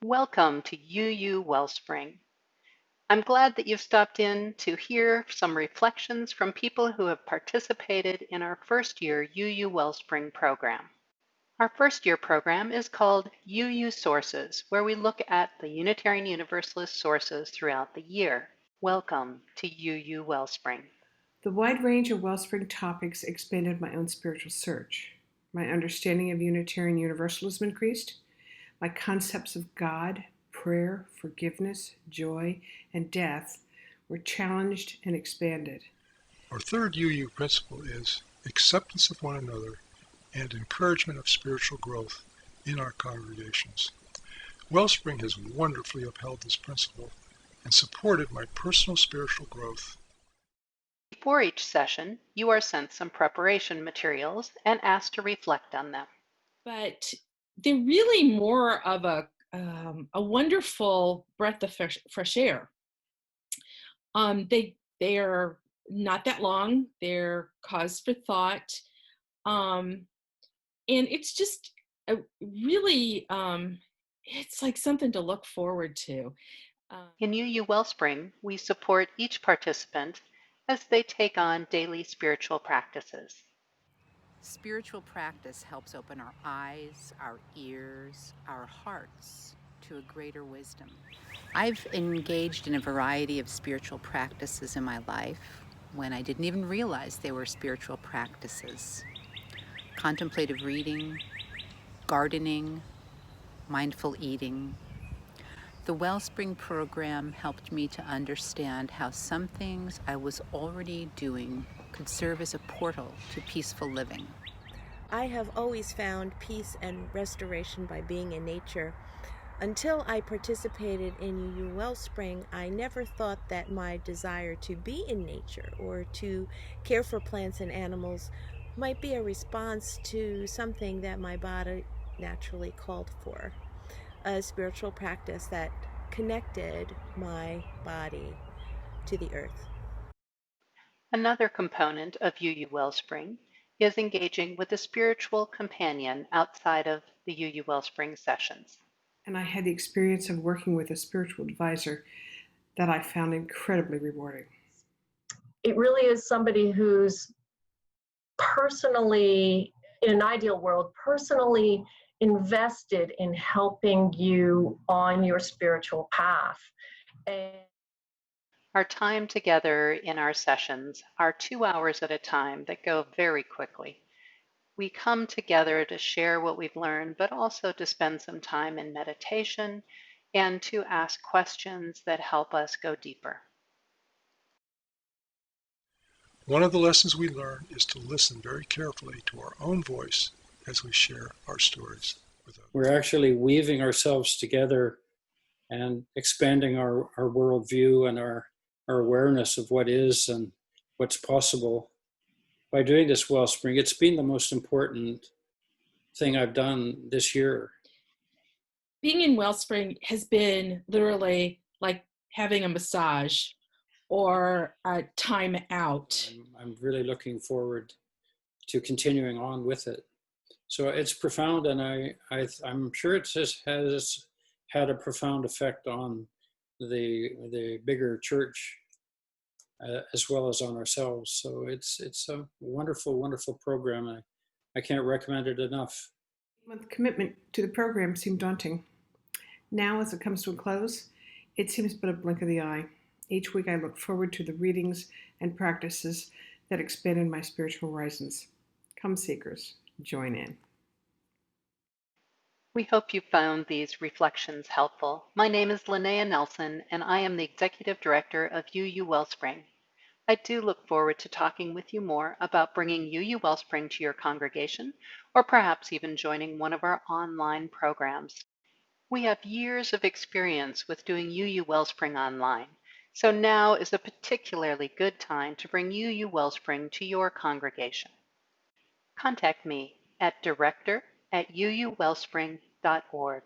Welcome to UU Wellspring. I'm glad that you've stopped in to hear some reflections from people who have participated in our first year UU Wellspring program. Our first year program is called UU Sources, where we look at the Unitarian Universalist sources throughout the year. Welcome to UU Wellspring. The wide range of Wellspring topics expanded my own spiritual search. My understanding of Unitarian Universalism increased. My concepts of God, prayer, forgiveness, joy, and death were challenged and expanded. Our third UU principle is acceptance of one another and encouragement of spiritual growth in our congregations. Wellspring has wonderfully upheld this principle and supported my personal spiritual growth. Before each session, you are sent some preparation materials and asked to reflect on them. But they're really more of a wonderful breath of fresh air. They are not that long. They're cause for thought, and it's just a really it's like something to look forward to. In UU Wellspring, we support each participant as they take on daily spiritual practices. Spiritual practice helps open our eyes, our ears, our hearts to a greater wisdom. I've engaged in a variety of spiritual practices in my life when I didn't even realize they were spiritual practices. Contemplative reading, gardening, mindful eating. The Wellspring program helped me to understand how some things I was already doing could serve as a portal to peaceful living. I have always found peace and restoration by being in nature. Until I participated in UU Wellspring, I never thought that my desire to be in nature or to care for plants and animals might be a response to something that my body naturally called for. A spiritual practice that connected my body to the earth. Another component of UU Wellspring is engaging with a spiritual companion outside of the UU Wellspring sessions. And I had the experience of working with a spiritual advisor that I found incredibly rewarding. It really is somebody who's personally, in an ideal world, personally invested in helping you on your spiritual path. And our time together in our sessions are 2 hours at a time that go very quickly. We come together to share what we've learned, but also to spend some time in meditation and to ask questions that help us go deeper. One of the lessons we learn is to listen very carefully to our own voice as we share our stories with others. We're actually weaving ourselves together and expanding our worldview and our awareness of what is and what's possible. By doing this Wellspring, it's been the most important thing I've done this year. Being in Wellspring has been literally like having a massage or a time out. I'm really looking forward to continuing on with it. So it's profound, and I'm sure it has had a profound effect on the bigger church as well as on ourselves. So it's a wonderful, wonderful program. I can't recommend it enough. The commitment to the program seemed daunting. Now, as it comes to a close, it seems but a blink of the eye. Each week I look forward to the readings and practices that expanded my spiritual horizons. Come seekers, join in. We hope you found these reflections helpful. My name is Linnea Nelson, and I am the Executive Director of UU Wellspring. I do look forward to talking with you more about bringing UU Wellspring to your congregation, or perhaps even joining one of our online programs. We have years of experience with doing UU Wellspring online, so now is a particularly good time to bring UU Wellspring to your congregation. Contact me at director@uuwellspring.org.